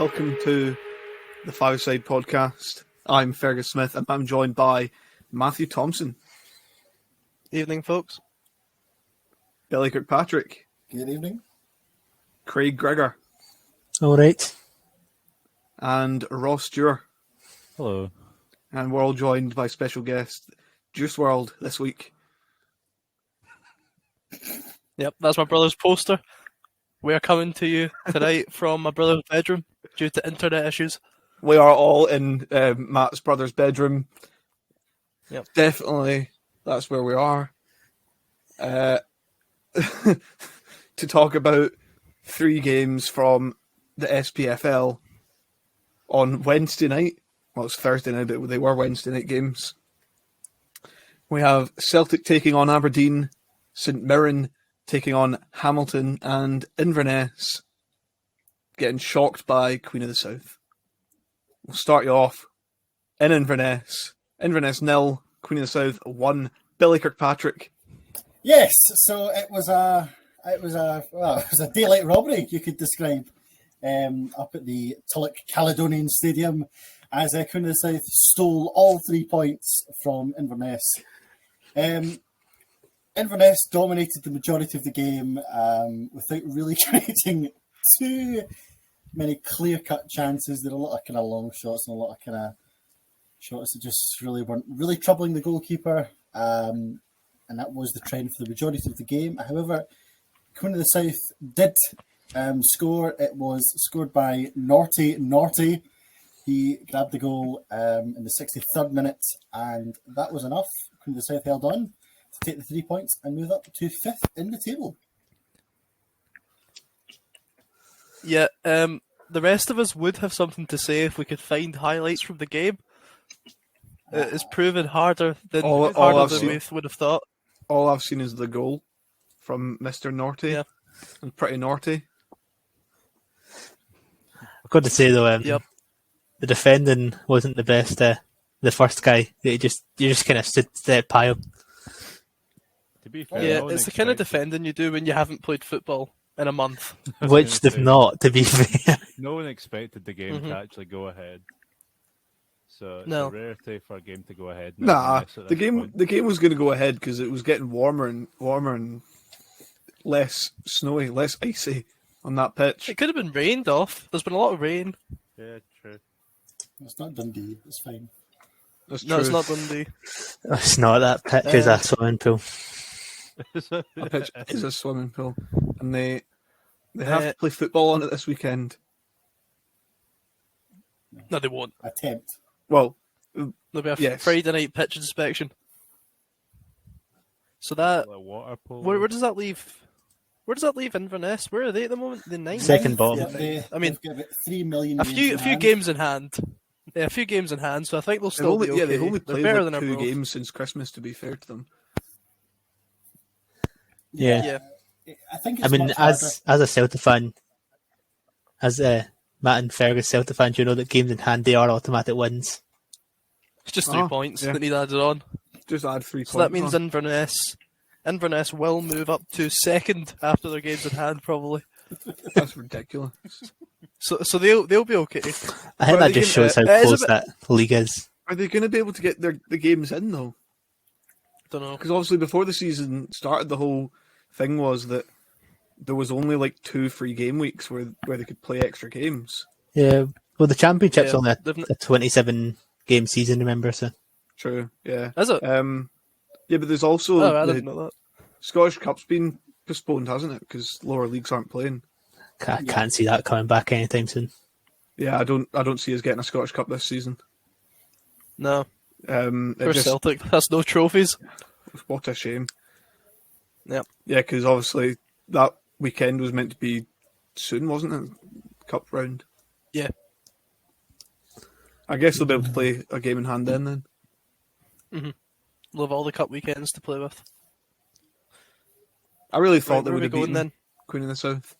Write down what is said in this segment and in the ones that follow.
welcome to the Five Side Podcast. I'm Fergus Smith and I'm joined by Matthew Thompson. Evening, folks. Billy Kirkpatrick. Good evening. Craig Gregor. All right. And Ross Stewart. Hello. And we're all joined by special guest Juice WRLD this week. Yep, that's my brother's poster. We're coming to you tonight from my brother's bedroom due to internet issues. We are all in Matt's brother's bedroom. Yep. Definitely, that's where we are. To talk about 3 games from the SPFL on Wednesday night. Well, it's Thursday night, but they were Wednesday night games. We have Celtic taking on Aberdeen, St Mirren taking on Hamilton, and Inverness getting shocked by Queen of the South. We'll start you off in Inverness. Inverness 0, Queen of the South 1. Billy Kirkpatrick. Yes, so it was a daylight robbery, you could describe, up at the Tulloch Caledonian Stadium, as Queen of the South stole all 3 points from Inverness. Inverness dominated the majority of the game without really creating too many clear-cut chances. There were a lot of kind of long shots and a lot of kind of shots that just really weren't really troubling the goalkeeper. And that was the trend for the majority of the game. However, Queen of the South did score. It was scored by Norty. He grabbed the goal in the 63rd minute, and that was enough. Queen of the South held on to take the 3 points and move up to 5th in the table. Yeah, the rest of us would have something to say if we could find highlights from the game. It's proven harder than we would have thought. All I've seen is the goal from Mr. Norty. Yeah. And pretty naughty. I've got to say though, Yep. the defending wasn't the best. The first guy, you just kind of stood there pile. To be fair, Yeah, no one it's the kind of expected- defending you do when you haven't played football in a month. Which they've not, to be fair. No one expected the game Mhm. to actually go ahead. So it's No. a rarity for a game to go ahead. Nah, At the this game point. was going to go ahead because it was getting warmer and less snowy, less icy on that pitch. It could have been rained off. There's been a lot of rain. Yeah, true. It's not Dundee, it's fine. That's No, true. it's not Dundee. It's not, that pitch is a swimming pool. A pitch is a swimming pool, and they have to play football on it this weekend. No, they won't. Attempt. Well, There'll be a Yes. Friday night pitch inspection. So that Like water polo. where does that leave? Where does that leave Inverness? Where are they at the moment? The 9th. Second bottom. I mean, they've got about 3 million. A few games in hand. Yeah, a few games in hand. So I think they'll still be okay. they've only They're played better like than 2 everyone else. games since Christmas. To be fair to them, Yeah. Yeah. I think it's I mean, much harder. as a Celtic fan, as Matt and Fergus Celtic fans, you know that games in hand, they are automatic wins. It's just 3 Oh, points yeah. that need added on. just add 3 points. So that means on. Inverness will move up to 2nd after their games in hand, probably. That's ridiculous. So they'll be okay. I think Well, that they just can- shows how it is a close bit- that league is. Are they going to be able to get the games in though? Don't know. Because obviously before the season started, the whole thing was that there was only like 2 free game weeks where they could play extra games. Yeah. Well, the championship's Yeah, only they've a 27 game season, remember? So True, yeah. Is it? Yeah, but there's also Oh, I the didn't know that. Scottish Cup's been postponed, hasn't it? Because lower leagues aren't playing. can't see that coming back anytime soon. Yeah, I don't see us getting a Scottish Cup this season. No. It For just, Celtic, that's no trophies. what a shame. Yep. Yeah, because obviously that weekend was meant to be soon, wasn't it? Cup round. Yeah. I guess they'll be able to play a game in hand then. We'll have all the cup weekends to play with. I really thought Right, they where would are we have going beaten then? Queen of the South.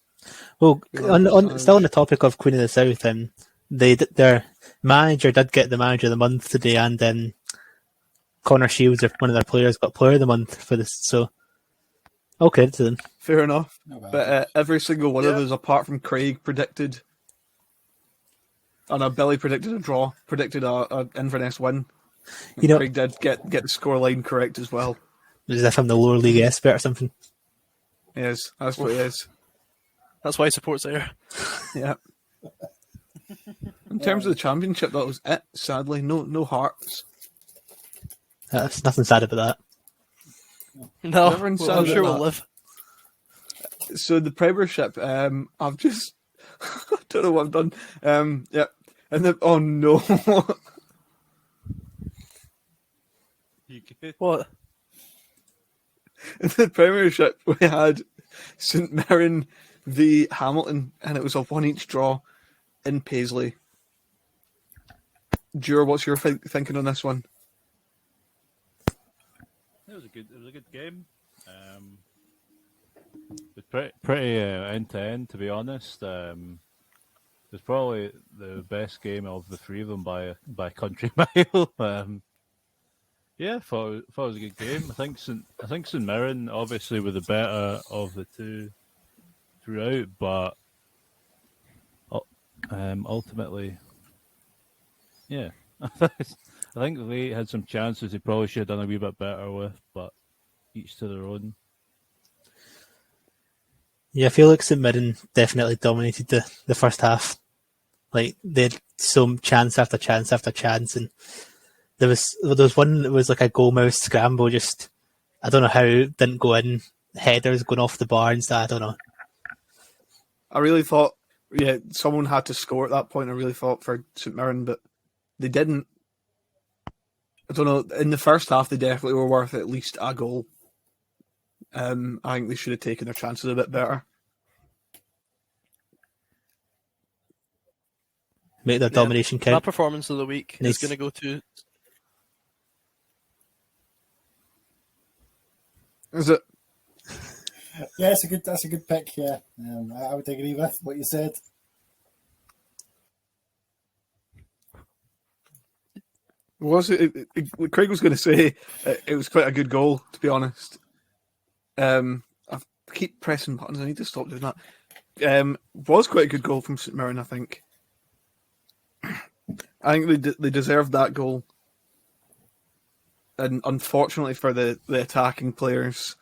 Well, Yeah, still on the topic of Queen of the South, their manager did get the manager of the month today, and Connor Shields, one of their players, got player of the month for this. So, all credit to them. Fair enough. No bad. But every single one of us, apart from Craig, predicted And Billy predicted a draw, predicted a Inverness win. You know, Craig did get the scoreline correct as well. as if I'm the lower league expert or something. Yes, that's what it is. That's why he supports there. Yeah. In terms of the championship, that was it. Sadly, no Hearts. There's nothing sad about No, Everyone's well, I'm sad sure about we'll that. live. So the premiership, I've just I don't know what I've done. Yeah, and then oh no, You good? What? in the premiership we had St Mirren v Hamilton, and it was a 1-1 draw in Paisley. Jure, what's your thinking on this one? It was a good game. It was pretty end to end, to be honest. It was probably the best game of the three of them by country mile. Yeah, thought it was a good game. I think St Mirren obviously were the better of the two throughout, but ultimately, yeah, I think they had some chances they probably should have done a wee bit better with, but each to their own. Yeah, I feel like St Mirren definitely dominated the first half. Like, they had some chance after chance after chance, and there was one that was like a goal mouth scramble, just, I don't know how it didn't go in, headers going off the bar and stuff, I don't know. I really thought, yeah, someone had to score at that point. I really thought for St Mirren, but they didn't. I don't know. In the first half, they definitely were worth at least a goal. I think they should have taken their chances a bit better. Make their domination That count. performance of the week Nice. is going to go to. Is it? Yeah, that's a good pick. Yeah, I would agree with what you said. Was it? Craig was going to say it was quite a good goal, to be honest. I keep pressing buttons. I need to stop doing that. Was quite a good goal from St Mirren, I think. I think they deserved that goal, and unfortunately for the attacking players,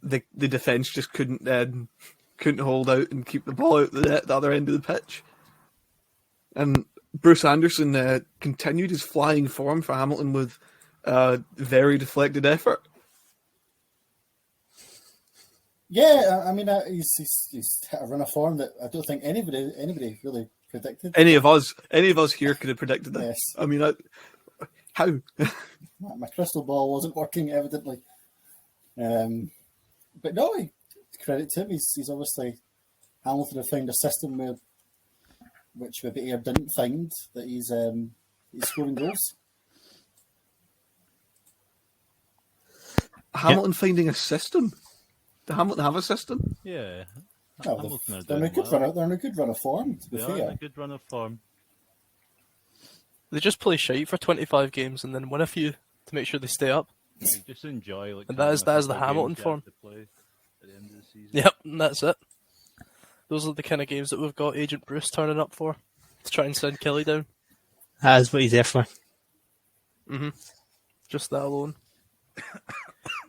the defence just couldn't hold out and keep the ball out the other end of the pitch. And Bruce Anderson continued his flying form for Hamilton with very deflected effort. Yeah, I mean, he's hit a run of form that I don't think anybody really predicted. Any of us here could have predicted that. Yes. I mean, how? My crystal ball wasn't working, evidently. But no, credit to him. He's obviously, Hamilton have found a system which maybe Ayr didn't find, that he's scoring goals. Hamilton finding a system? Do Hamilton have a system? Yeah. Well, Hamilton are they're in a doing good well. run. They're in a good run of form. To be They are in fair, a good run of form. They just play shite for 25 games and then win a few to make sure they stay up. You just enjoy like. And that is the having a couple Hamilton games you form. have to play at the end of the season. Yep, and that's it. Those are the kind of games that we've got Agent Bruce turning up for, to try and send Kelly down. That is what he's there for. Just that alone. It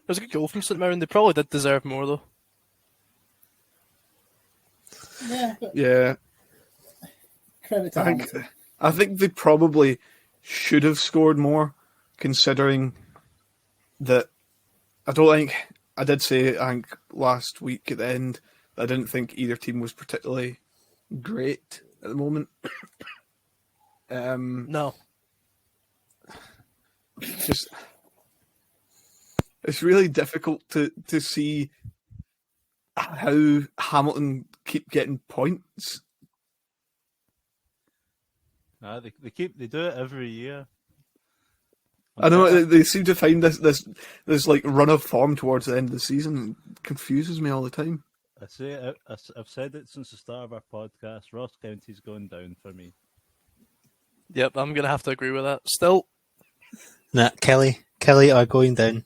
was a good goal from St Mirren. They probably did deserve more, though. yeah. But Yeah. credit to Hamilton. I think they probably should have scored more, considering that I did say, I think last week at the end, I didn't think either team was particularly great at the moment. No. It's really difficult to see how Hamilton keep getting points. They do it every year. I know they seem to find this like run of form towards the end of the season. It confuses me all the time. I've said it since the start of our podcast. Ross County's going down for me. Yep, I'm going to have to agree with that. Still, Nah, Kelly are going down.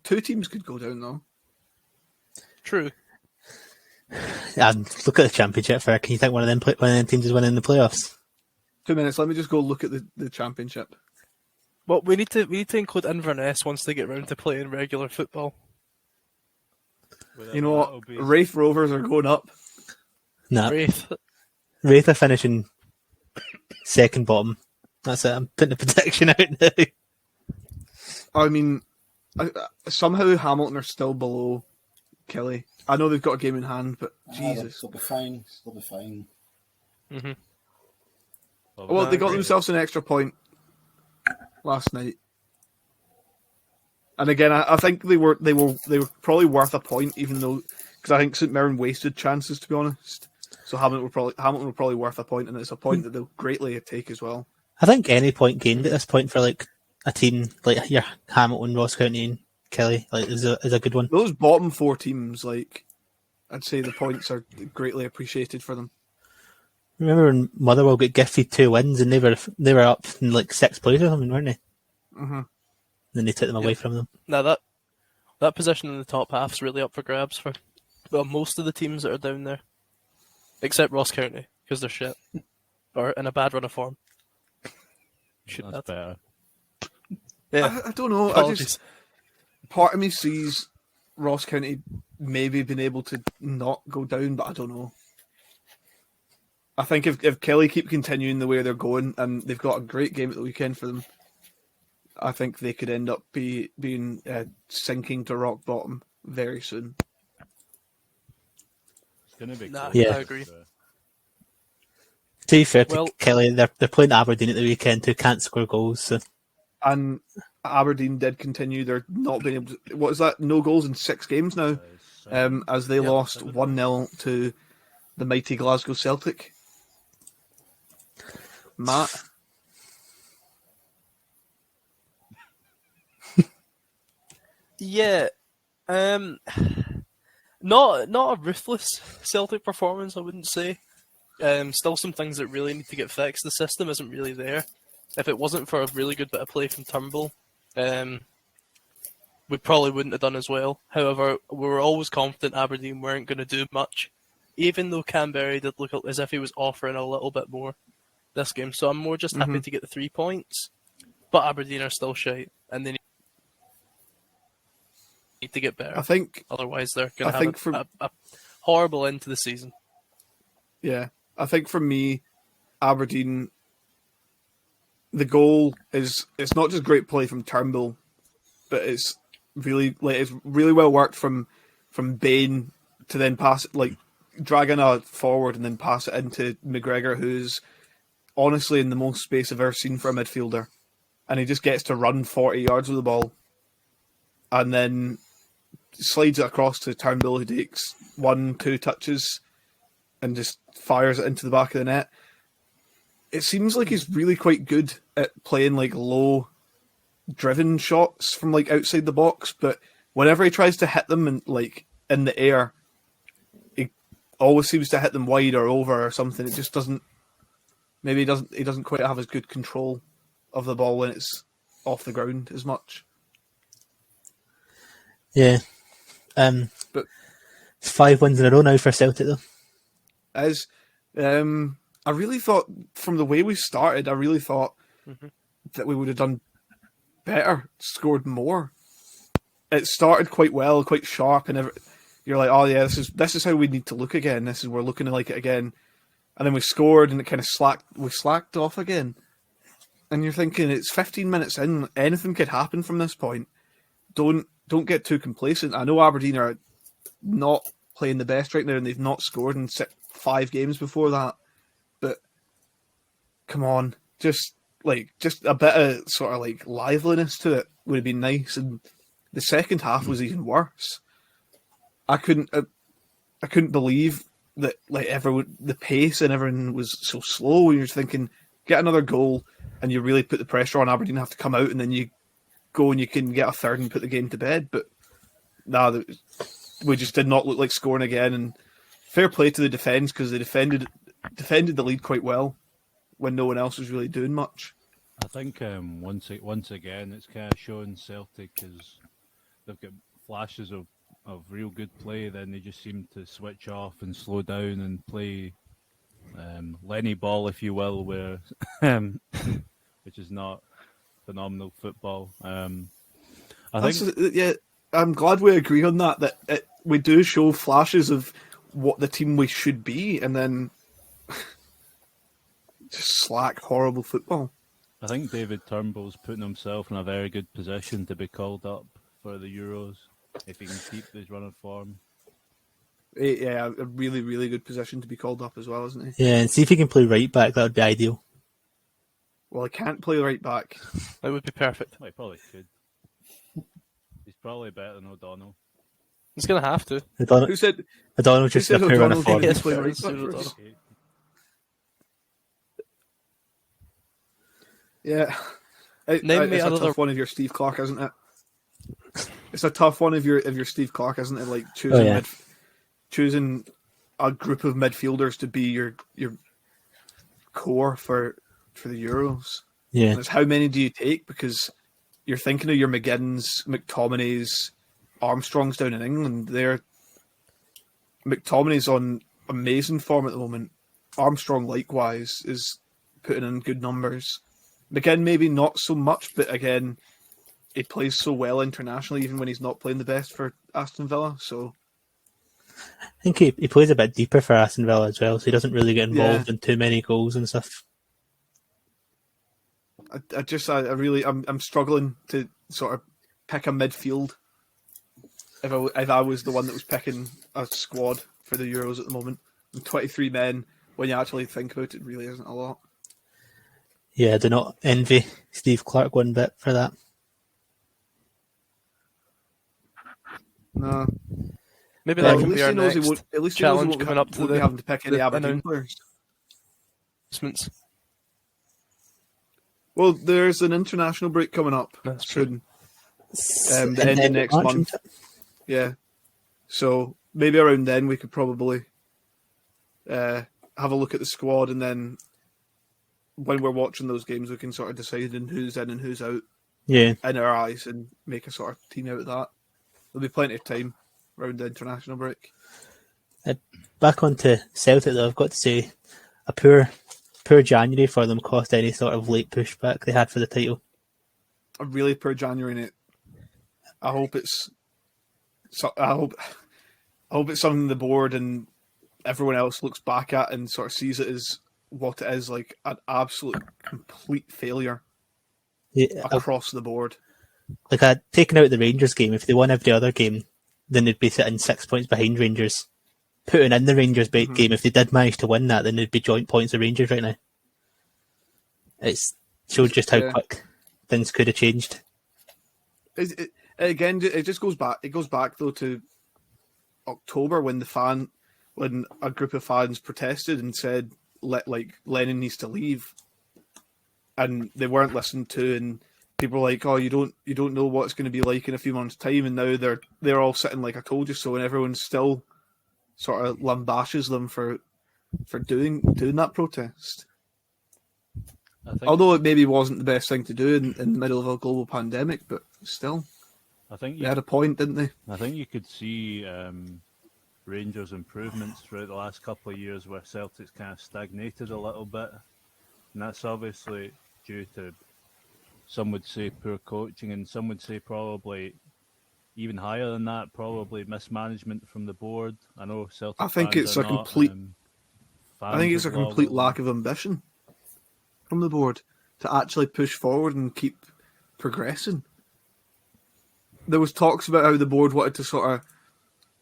Two teams could go down though. true. And look at the championship fair. Can you think one of them teams is winning the playoffs? 2 minutes. Let me just go look at the championship. Well, we need to include Inverness once they get round to playing regular football. You know what? Wraith Rovers are going up. Nah. Wraith are finishing second bottom. That's it. I'm putting the prediction out now. I mean, somehow Hamilton are still below Kelly. I know they've got a game in hand, but Jesus. They'll be fine. They'll be fine. Mm-hmm. Well, they got themselves an extra point last night. And again, I think they were probably worth a point, even though, because I think St Mirren wasted chances, to be honest. So Hamilton were probably worth a point, and it's a point that they'll greatly take as well. I think any point gained at this point for like a team like your Hamilton, Ross County, and Kelly is a good one. Those bottom four teams, like, I'd say the points are greatly appreciated for them. Remember when Motherwell got gifted 2 wins and they were up in like 6th place or something, weren't they? Mm-hmm. Then they took them away from them. Now that position in the top half's really up for grabs for most of the teams that are down there, except Ross County because they're shit or in a bad run of form. That's better. Yeah, I don't know. Apologies. Part of me sees Ross County maybe being able to not go down, but I don't know. I think if Kelly keep continuing the way they're going, and they've got a great game at the weekend for them, I think they could end up being sinking to rock bottom very soon. It's going to be I agree. To be fair to Kelly, they're playing Aberdeen at the weekend who can't score goals. So. And Aberdeen did continue. They're not being able to. What is that? No goals in 6 games now, as they lost 1-0 to the mighty Glasgow Celtic. Matt. Yeah, not a ruthless Celtic performance, I wouldn't say. Still some things that really need to get fixed. The system isn't really there. If it wasn't for a really good bit of play from Turnbull, we probably wouldn't have done as well. However, we were always confident Aberdeen weren't going to do much, even though Canberra did look as if he was offering a little bit more this game. So I'm more just happy to get the 3 points, but Aberdeen are still shite, and they need to get better. I think otherwise they're going to have a horrible end to the season. Yeah, I think for me, Aberdeen, the goal is it's not just great play from Turnbull, but it's really well worked from Bain to then pass it, like dragging it forward and then pass it into McGregor, who's honestly in the most space I've ever seen for a midfielder, and he just gets to run 40 yards with the ball, and then slides it across to Turnbull, who takes 1-2 touches and just fires it into the back of the net. It seems like he's really quite good at playing like low driven shots from like outside the box, but whenever he tries to hit them in the air, he always seems to hit them wide or over or something. It just doesn't. Maybe he doesn't quite have as good control of the ball when it's off the ground as much. Yeah, but 5 wins in a row now for Celtic though. As I really thought from the way we started, I really thought that we would have done better, scored more. It started quite well, quite sharp, and you're like, oh yeah, this is how we need to look again. We're looking like it again, and then we scored, and it kind of slacked off again. And you're thinking it's 15 minutes in, anything could happen from this point. Don't get too complacent. I know Aberdeen are not playing the best right now, and they've not scored in 5 games before that. But come on, just a bit of sort of like liveliness to it would have been nice. And the second half was even worse. I couldn't believe that the pace and everything was so slow. And you're thinking, get another goal, and you really put the pressure on Aberdeen, have to come out, and then you go and you can get a third and put the game to bed. But we just did not look like scoring again. And fair play to the defence, because they defended the lead quite well when no one else was really doing much. I think once again it's kind of showing Celtic is they've got flashes of of real good play, then they just seem to switch off and slow down and play Lenny ball, if you will, where which is not phenomenal football. I think Yeah, I'm glad we agree on that. We do show flashes of what the team we should be, and then just slack, horrible football. I think David Turnbull's putting himself in a very good position to be called up for the Euros if he can keep his run of form. Yeah, a really, really good position to be called up as well, isn't he? Yeah, and see if he can play right back. That would be ideal. Well, he can't play right back. That would be perfect. Well, he probably could. He's probably better than O'Donnell. He's going to have to. Who said O'Donnell just said a poor run O'Donnell of form. didn't Yes, play fair, right it's back O'Donnell. for us? Yeah. Name me It's a another- tough one if you're Steve Clark, isn't it? It's a tough one if you're Steve Clark, isn't it? Like choosing a group of midfielders to be your core for the Euros. Yeah, And it's how many do you take? Because you're thinking of your McGinns, McTominays, Armstrongs down in England. McTominay's on amazing form at the moment. Armstrong likewise is putting in good numbers. McGinn maybe not so much, but again, he plays so well internationally, even when he's not playing the best for Aston Villa. So I think he plays a bit deeper for Aston Villa as well, so he doesn't really get involved in too many goals and stuff. I'm struggling to sort of pick a midfield. If I was the one that was picking a squad for the Euros at the moment, and 23 men, when you actually think about it, really isn't a lot. Yeah, I do not envy Steve Clark one bit for that. No. Maybe Well, that at can least be our he knows he next won't. At least he knows he challenge won't coming up to won't be the having to pick any the Aberdeen players. announcements. Well, there's an international break coming up That's true. soon. The end of next March, month. isn't it? Yeah. So maybe around then we could probably have a look at the squad, and then when we're watching those games, we can sort of decide on who's in and who's out Yeah, in our eyes and make a sort of team out of that. There'll be plenty of time around the international break. back onto Celtic though, I've got to say, a poor January for them cost any sort of late pushback they had for the title. A really poor January, Nate. I hope it's something the board and everyone else looks back at and sort of sees it as what it is, like an absolute complete failure Yeah, across the board. like I'd taken out the Rangers game. If they won every other game, then they'd be sitting 6 points behind Rangers. Putting in the Rangers game, if they did manage to win that, then they'd be joint points with Rangers right now. It's showed just how quick things could have changed. It just goes back. It goes back though to October when a group of fans protested and said Lennon needs to leave, and they weren't listened to, and people were like, "Oh, you don't know what it's going to be like in a few months' time," and now they're all sitting like, "I told you so," and everyone still sort of lambashes them for doing that protest. Although it maybe wasn't the best thing to do in the middle of a global pandemic, but still, I think they had a point, didn't they? I think you could see Rangers' improvements throughout the last couple of years where Celtic's kind of stagnated a little bit. And that's obviously due to, some would say, poor coaching, and some would say probably even higher than that, probably mismanagement from the board. I know Celtic I think fans it's are a not, complete. I think it's a fans of complete Lawwell. lack of ambition from the board to actually push forward and keep progressing. There was talks about how the board wanted to sort of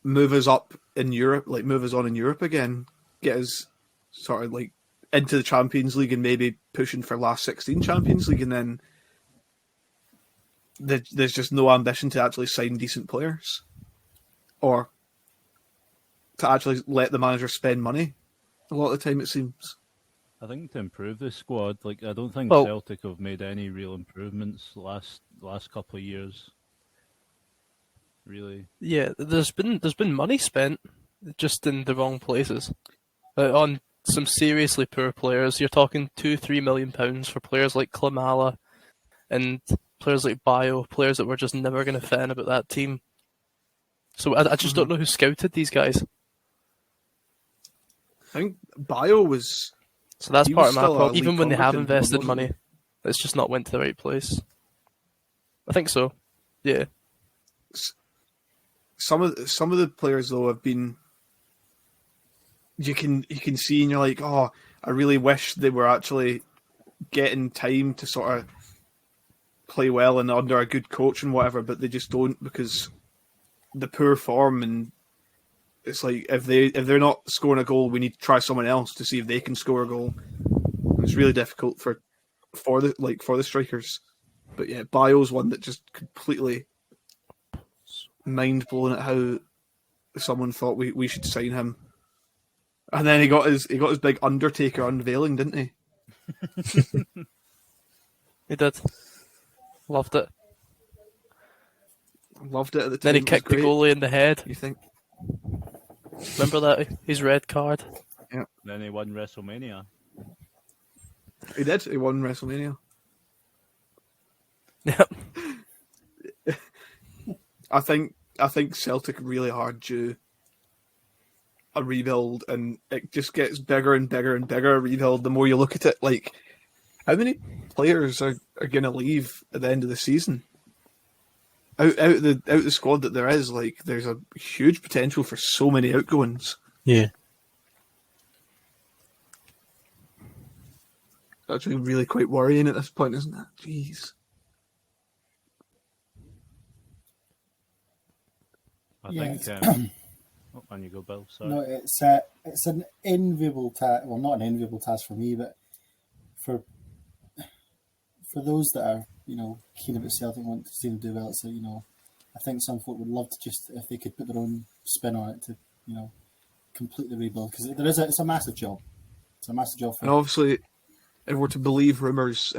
move us up in Europe, like move us on in Europe again, get us sort of like into the Champions League and maybe pushing for last 16 Champions League, and then there's just no ambition to actually sign decent players or to actually let the manager spend money. A lot of the time, it seems. I think to improve the squad, like I don't think Well- Celtic have made any real improvements last couple of years. Really, Yeah, there's been money spent just in the wrong places on some seriously poor players. You're talking £2-3 million for players like Klimala and players like Bio, players that were just never going to fit in about that team. So I just don't know who scouted these guys. I think Bio was. So that's He part was of my still a problem. league Even when they have competent one, invested wasn't money, it's just not went to the right place. I think so. Yeah. Some of the players though have been. You can see, and you're like, oh, I really wish they were actually getting time to sort of play well and under a good coach and whatever, but they just don't because the poor form, and it's like if they're not scoring a goal, we need to try someone else to see if they can score a goal. It's really difficult for the strikers. But yeah, Bio's one that just completely mind blowing at how someone thought we should sign him. And then he got his big Undertaker unveiling, didn't he? He did. Loved it. Loved it at the time. Then he It was kicked the great. goalie in the head. You think? Remember that? His red card. Then he won WrestleMania. He did. He won WrestleMania. Yep. I think Celtic really hard due a rebuild, and it just gets bigger and bigger and bigger. A rebuild. The more you look at it, like how many players are going to leave at the end of the season? Out the squad that there is, like there's a huge potential for so many outgoings. Yeah. Actually, really quite worrying at this point, isn't it? Jeez. I Yeah, think. Oh, on you go, Bill. Sorry. No, it's an enviable task. Well, not an enviable task for me, but for those that are keen about Celtic, want to see them do well. So I think some folk would love to just if they could put their own spin on it to complete the rebuild because it's a massive job. It's a massive job. And obviously, if we're to believe rumours,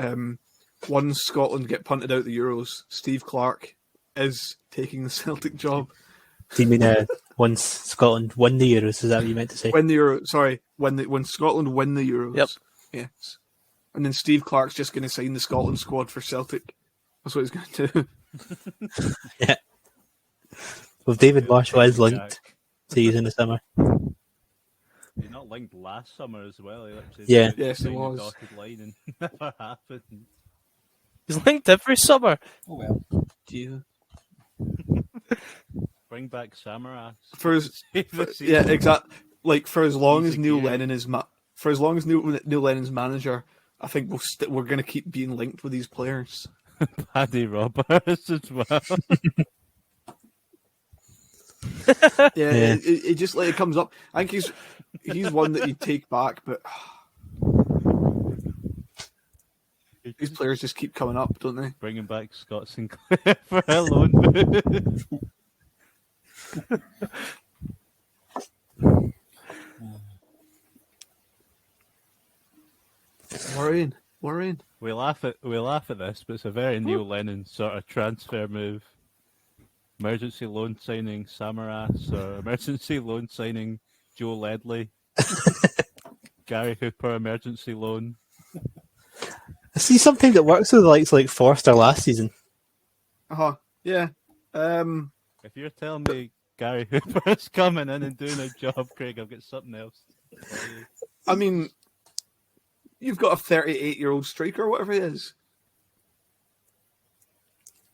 once Scotland get punted out the Euros, Steve Clarke is taking the Celtic job. Do you mean once Scotland won the Euros? Is that what you meant to say? When Scotland win the Euros. Yep. Yes. And then Steve Clarke's just going to sign the Scotland squad for Celtic. That's what he's going to do. Yeah. Well, David Marshall is linked to use in the summer. He's not linked last summer as well. He literally Yeah. Yes, he signed the was. dotted line and never happened. He's linked every summer. Oh well. Jesus. Bring back Samaras. Yeah, exactly. Like for as long as Easy Neil gear. Lennon is Neil Lennon's manager, I think we're going to keep being linked with these players. Paddy Roberts as well. Yeah, Yeah. It just like it comes up. I think he's one that you take back, but these players just keep coming up, don't they? Bringing back Scott Sinclair for a loan move. Worrying. We laugh at this, but it's a very Neil Lennon sort of transfer move. Emergency loan signing Samaras, or emergency loan signing Joe Ledley. Gary Hooper emergency loan. I see something that works with the likes like Forster last season. Yeah. If you're telling me Gary Hooper's coming in and doing a job, Craig, I've got something else to tell you. I mean, you've got a 38-year-old striker, whatever he is.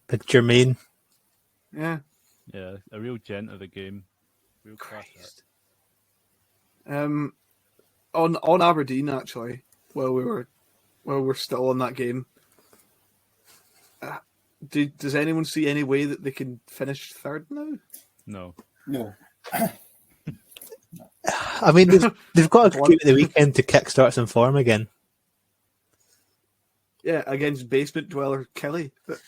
But Jermaine, Yeah. Yeah, a real gent of the game. Real class act. On Aberdeen actually, while we're still on that game. Does anyone see any way that they can finish third now? No. No. I mean, they've got a game at the weekend to kickstart some form again. Yeah, against basement dweller Kelly. But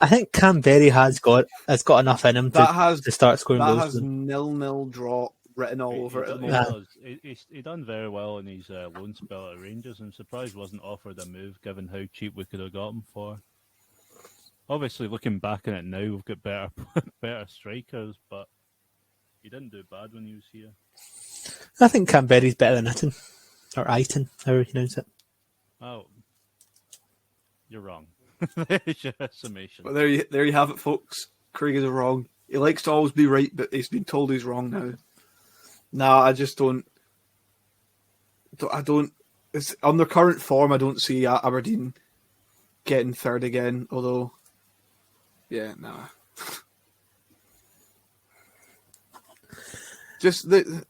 I think Canberra has got enough in him to start scoring that goals. has 0-0 draw written all over it at the He moment. does. He done very well in his loan spell at Rangers. I'm surprised he wasn't offered a move given how cheap we could have got him for. Obviously, looking back on it now, we've got better strikers, but he didn't do bad when he was here. I think Canberra's better than Itten. Or Iton, however you pronounce it. Oh, you're wrong. There's your summation. But there you have it, folks. Craig is wrong. He likes to always be right, but he's been told he's wrong now. Nah, I just don't. It's, on their current form, I don't see Aberdeen getting third again. Although, yeah, nah. Just the.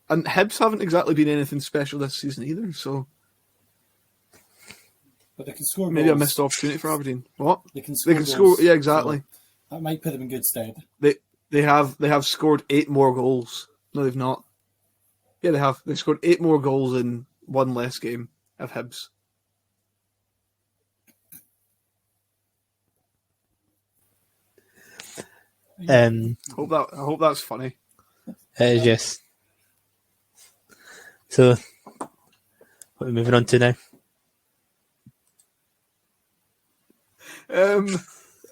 And Hibs haven't exactly been anything special this season either, so But they can score maybe a goals. missed opportunity for Aberdeen. What? They can score. They can goals, score, yeah, exactly. So that might put them in good stead. They have scored 8 more goals. No, they've not. Yeah, they have. They scored 8 more goals in one less game of Hibs. I hope that's funny. It is, yes. So, what are we moving on to now?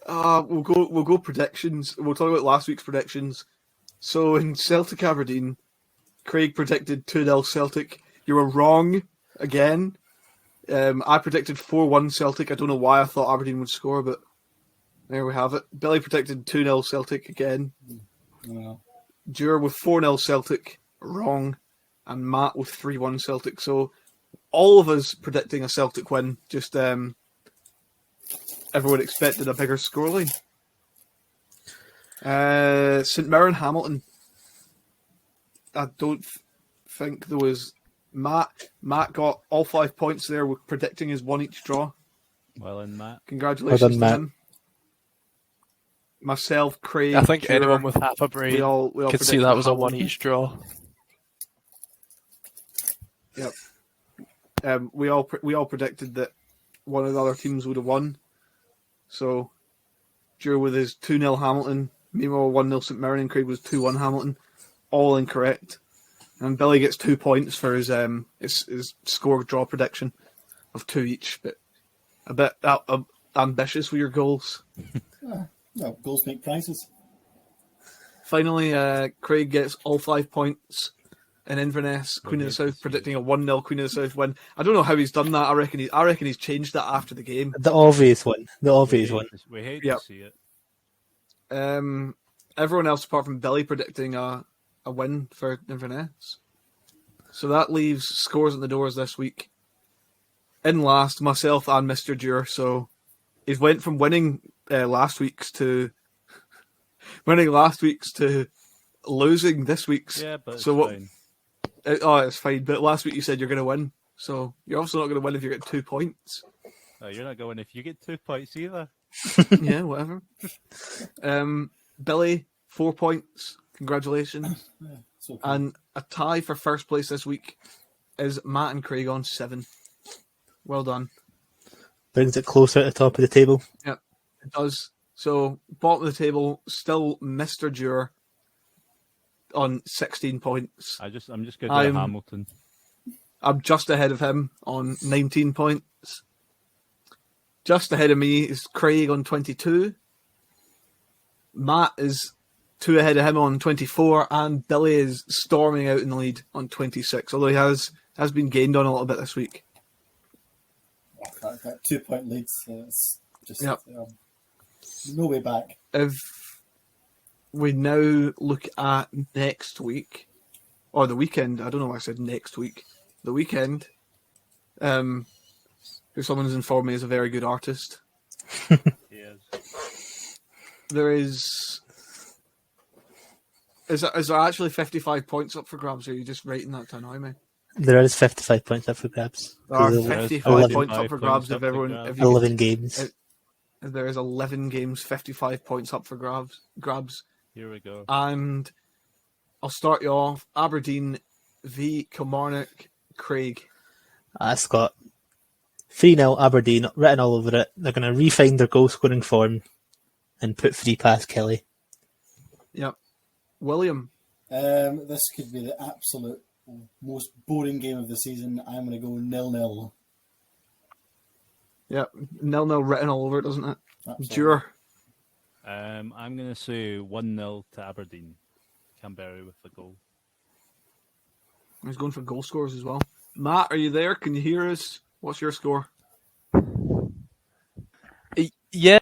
We'll go predictions. We'll talk about last week's predictions. So in Celtic Aberdeen, Craig predicted 2-0 Celtic. You were wrong again. I predicted 4-1 Celtic. I don't know why I thought Aberdeen would score, but there we have it. Billy predicted 2-0 Celtic again. Well, Dure with 4-0 Celtic, wrong. And Matt with 3-1 Celtic. So all of us predicting a Celtic win. Just everyone expected a bigger scoreline. St Mirren Hamilton. I don't think there was Matt. Matt got all 5 points there with predicting his one each draw. Well in, Matt. Congratulations Well done, to Matt. him. Myself, Craig. I think Dure, anyone with half a brain we all could see predicted that was a Hamilton. 1 each draw. Yep. We all predicted that one of the other teams would have won. So, Drew with his 2-0 Hamilton, me were 1-0 St Mirren, and Craig was 2-1 Hamilton. All incorrect. And Billy gets 2 points for his score draw prediction of 2 each, but a bit ambitious with your goals. no, goals make prizes. Finally, Craig gets all 5 points in Inverness, Queen of the South, predicting a 1-0 Queen of the South win. I don't know how he's done that. I reckon he's changed that after the game. The obvious one. We hate Yep. to see it. Everyone else apart from Billy predicting a win for Inverness. So that leaves scores on the doors this week. In last, myself and Mr. Dure. So he's went from winning last week's to losing this week's. Yeah, but it's so what? fine. It's fine. But last week you said you're going to win, so you're also not going to win if you get 2 points. Oh, you're not going if you get 2 points either. Yeah, whatever. Billy, 4 points. Congratulations. Yeah, it's okay. And a tie for first place this week is Matt and Craig on 7. Well done. Brings it closer at the top of the table. Yep, it does. So, bottom of the table, still Mr. Dure on 16 points. I'm just going to I'm- Hamilton. I'm just ahead of him on 19 points. Just ahead of me is Craig on 22. Matt is 2 ahead of him on 24, and Billy is storming out in the lead on 26, although he has been gained on a little bit this week. That 2 point lead, it's just Yep. No way back. If we now look at next week, or the weekend, I don't know why I said next week, the weekend, who someone's informed me is a very good artist. Yes. There is there actually 55 points up for grabs, or are you just rating that to annoy me? There is 55 points up for grabs. There are There's 55 11 points up for grabs if everyone... If you 11 games. There is 11 games, 55 points up for grabs. Here we go. And I'll start you off. Aberdeen v Kilmarnock. Craig. That's got 3-0 Aberdeen written all over it. They're going to refine their goal scoring form and put 3 past Kelly. Yep. William. This could be the absolute most boring game of the season. I'm going to go 0-0. Yep. 0-0 written all over it, doesn't it? Absolutely. Dure. I'm going to say 1-0 to Aberdeen. Canberra with the goal. He's going for goal scores as well. Matt, are you there? Can you hear us? What's your score? Yeah,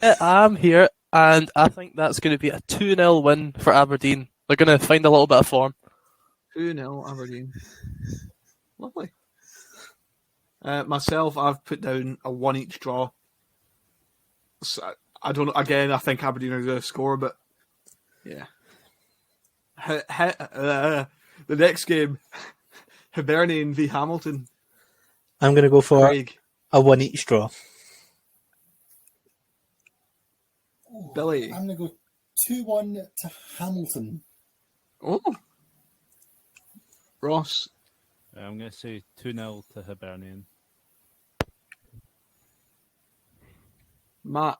I'm here. And I think that's going to be a 2-0 win for Aberdeen. They're going to find a little bit of form. 2-0 Aberdeen. Lovely. Myself, I've put down a 1-1 draw. So, I don't know. Again, I think Aberdeen are going to score, but yeah. The next game, Hibernian v Hamilton. I'm going to go for Craig, a 1-1 draw. Billy. I'm going to go 2-1 to Hamilton. Oh, Ross. I'm going to say 2-0 to Hibernian. Matt.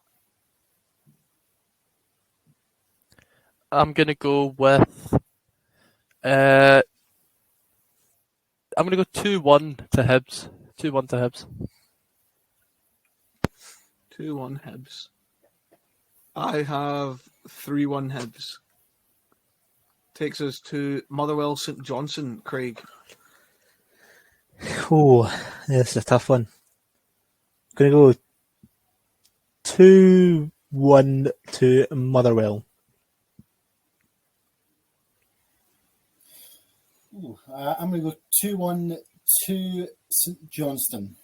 I'm going to go with... I'm going to go 2-1 to Hibs. 2-1 to Hibs. 2-1 Hibs. I have 3-1 Hibs. Takes us to Motherwell St Johnstone, Craig. Oh, this is a tough one. I'm going to go 2-1 to Motherwell. I'm going to go 2-1 to St Johnstone.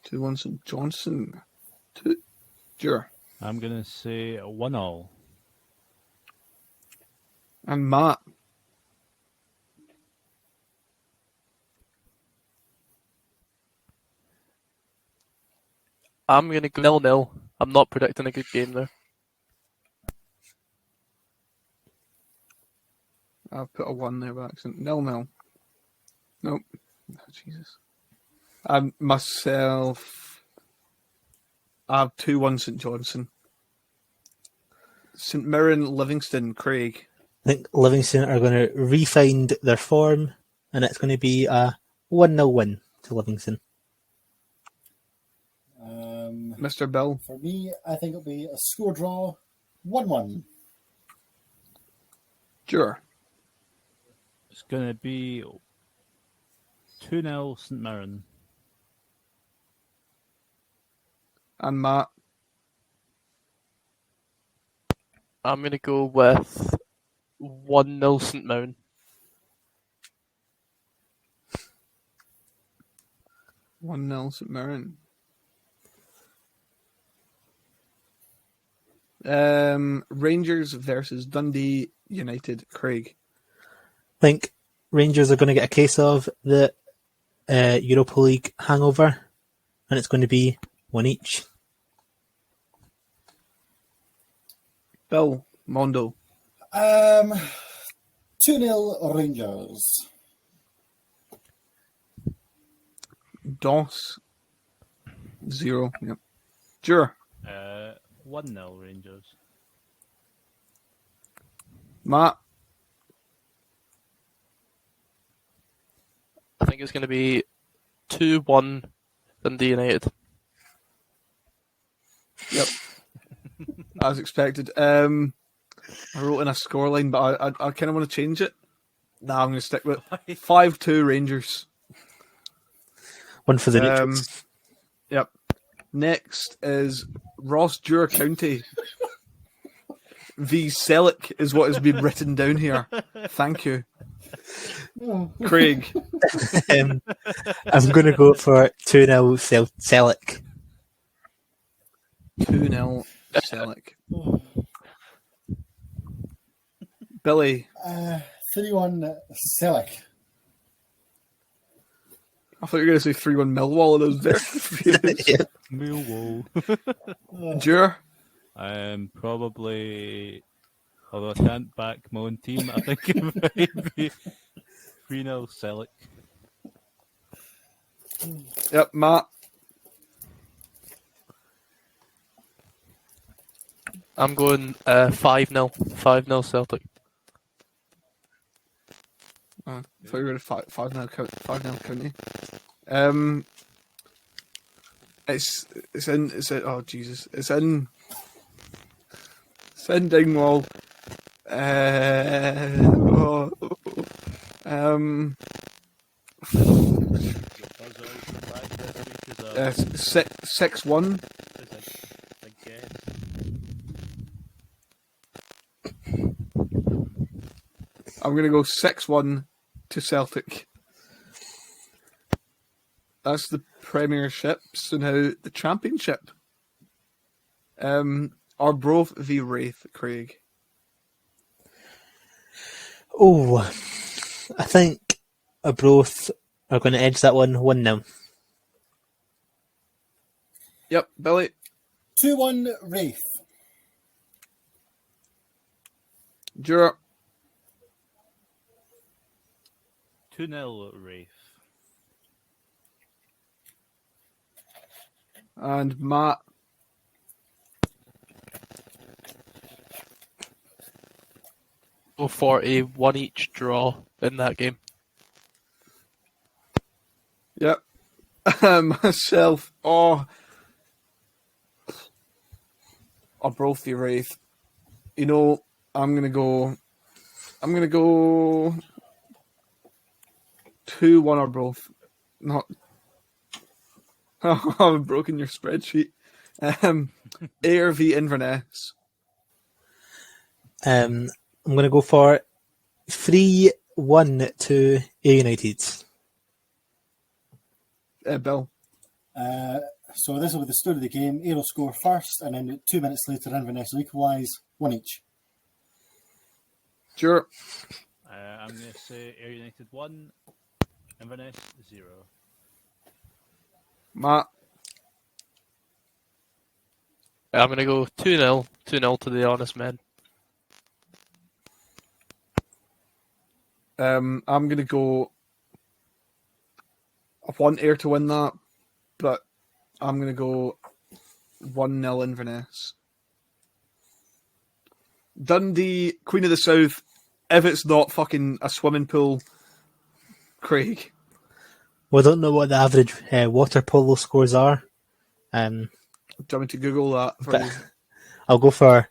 2-1 St Johnstone. Sure. I'm going to say 1-1. And Matt. I'm going to go 0-0. I'm not predicting a good game there. I've put a 1 there by accident. 0-0. Nope. Oh, Jesus. Myself, I have 2-1 St Johnstone. St Mirren, Livingston, Craig. I think Livingston are going to re-find their form, and it's going to be a 1-0 win to Livingston. Mr. Bill. For me, I think it'll be a score draw, 1-1. Sure. It's going to be 2-0 St Mirren. And Matt. I'm going to go with 1-0 St Mirren. 1-0 St Mirren. Rangers versus Dundee United, Craig. I think Rangers are going to get a case of the Europa League hangover, and it's going to be 1 each. Bill, Mondo. 2-0 Rangers. DOS. 0. Yep. Sure. 1-0 Rangers. Matt. I think it's going to be 2-1 Dundee United. Yep. As expected. I wrote in a scoreline, but I kind of want to change it. Nah, I'm going to stick with 5-2 Rangers. One for the neutrals. Yep. Next is Ross Dure County v Selleck is what has been written down here. Thank you. Craig. I'm going to go for 2-0 Celtic. 2-0 Selleck. Billy. 3-1 Selleck. I thought you were going to say 3-1 Millwall, and I was very confused. Millwall. Dure. Probably, although I can't back my own team, I think it might be 3-0 Selleck. Yep, Matt. I'm going 5-0. 5-0 Celtic. I thought you were going to 5-0 County. It's in, oh Jesus, it's in Dingwall. Buzzer out the back this week is a 6-1. guess. I'm going to go 6-1 to Celtic. That's the premiership. So now the championship. Arbroath v Wraith, Craig. Oh, I think Arbroath are going to edge that one 1-0. Yep, Billy. 2-1 Wraith. Jura. 2-0 Wraith. And Matt. Go for a 1-each draw in that game. Yep. Myself. Arbroath v Wraith. You know, I'm gonna go 2-1 Arbroath. Not. I've broken your spreadsheet. Ayr v Inverness. I'm going to go for 3-1 to A United. Bill. So this will be the story of the game. Ayr will score first, and then 2 minutes later, Inverness will equalise 1 each. Sure. I'm going to say Ayr United 1, Inverness 0. Matt. I'm going to go 2-0. 2-0 to the Honest Men. I'm going to go. I want Ayr to win that, but I'm going to go 1-0 Inverness. Dundee, Queen of the South, if it's not fucking a swimming pool, Craig. We don't know what the average water polo scores are. Do you want me to Google that for But you? I'll go for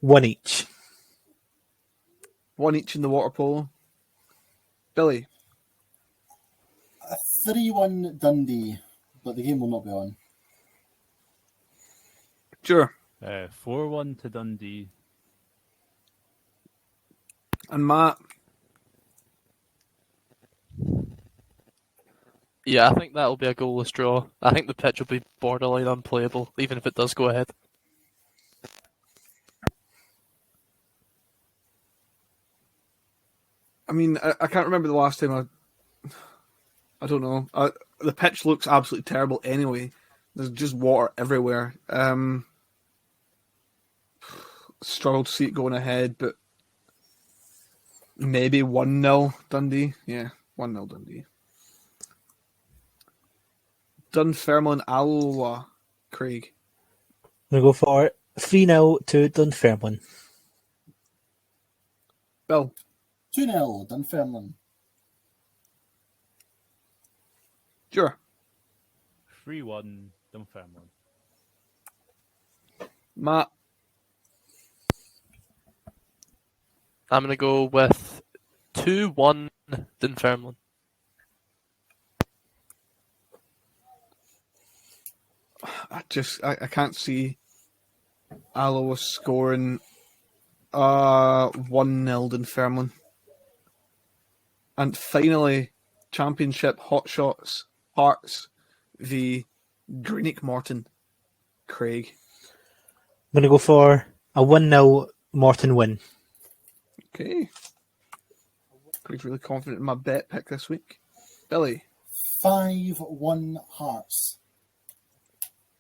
1 each. 1 each in the water polo. Billy. 3-1 Dundee, but the game will not be on. Sure. 4-1 to Dundee. And Matt. Yeah, I think that'll be a goalless draw. I think the pitch will be borderline unplayable, even if it does go ahead. I mean, I can't remember the last time I don't know. The pitch looks absolutely terrible anyway. There's just water everywhere. Struggle to see it going ahead, but maybe 1-0 Dundee. Yeah, 1-0 Dundee. Dunfermline, Alloa, Craig. I'm going to go for 3-0 to Dunfermline. Bill. 2-0 Dunfermline. Sure. 3-1 Dunfermline. Matt. I'm going to go with 2-1 Dunfermline. I can't see Alloa scoring 1-0 Dunfermline. And finally, championship hot shots, Hearts v Greenock Morton, Craig. I'm going to go for a 1-0 Morton win. Okay. Craig's really confident in my bet pick this week. Billy. 5-1 Hearts.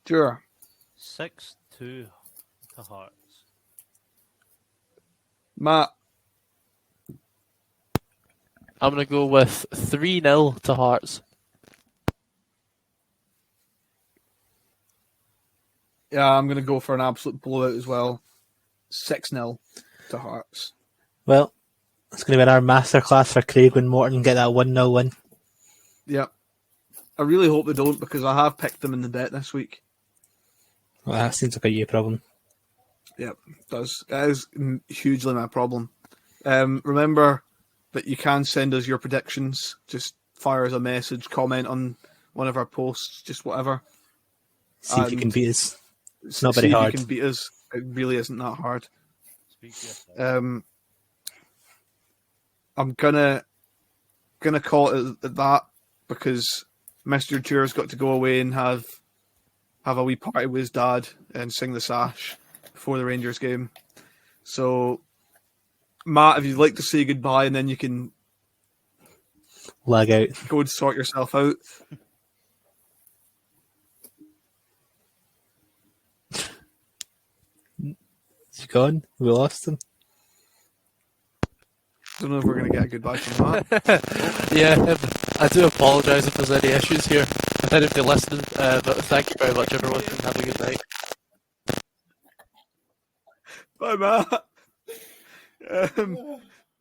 Sure. 6-2 to Hearts. Matt. I'm going to go with 3-0 to Hearts. Yeah, I'm going to go for an absolute blowout as well. 6-0 to Hearts. Well, it's going to be our masterclass for Craig when Morton get that 1-0 win. Yep. I really hope they don't, because I have picked them in the bet this week. Well, that seems like a you problem. Yep, it does. It is hugely my problem. Remember that you can send us your predictions. Just fire us a message, comment on one of our posts, just whatever. See if you can beat us. It's not See very if hard. you can beat us. It really isn't that hard. Speak to yourself. I'm gonna call it at that because Mr. Dewars got to go away and have a wee party with his dad and sing the sash before the Rangers game. So, Matt, if you'd like to say goodbye, and then you can Lag out. go and sort yourself out. Is he gone? We lost him. Don't know if we're going to get a goodbye from Matt. Yeah, I do apologise if there's any issues here. I don't know if they listened, but thank you very much, everyone, and have a good night. Bye, Matt.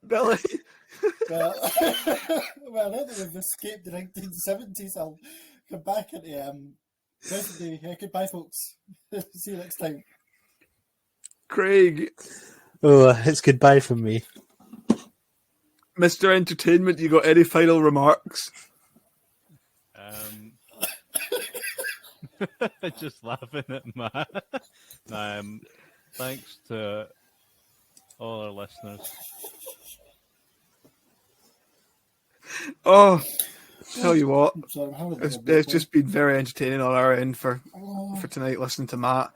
Billy. Well, well, now that we've escaped the 1970s, I'll come back into present day. Yeah, goodbye, folks. See you next time. Craig. Oh, it's goodbye from me. Mr. Entertainment, you got any final remarks? Just laughing at Matt. Thanks to all our listeners. Oh, tell you what, I'm sorry, I'm having a bit it's, of a it's just been very entertaining on our end for tonight, listening to Matt.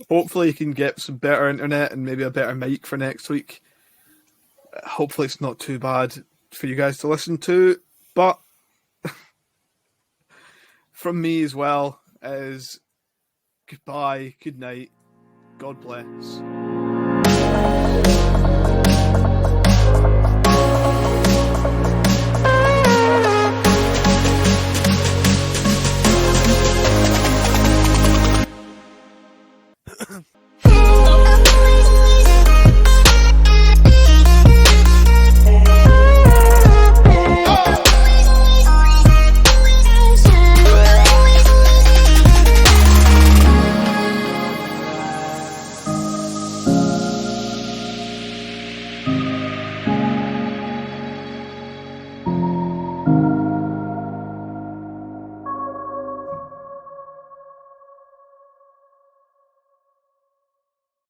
Hopefully you can get some better internet and maybe a better mic for next week. Hopefully it's not too bad for you guys to listen to, but from me as well is goodbye, good night, God bless.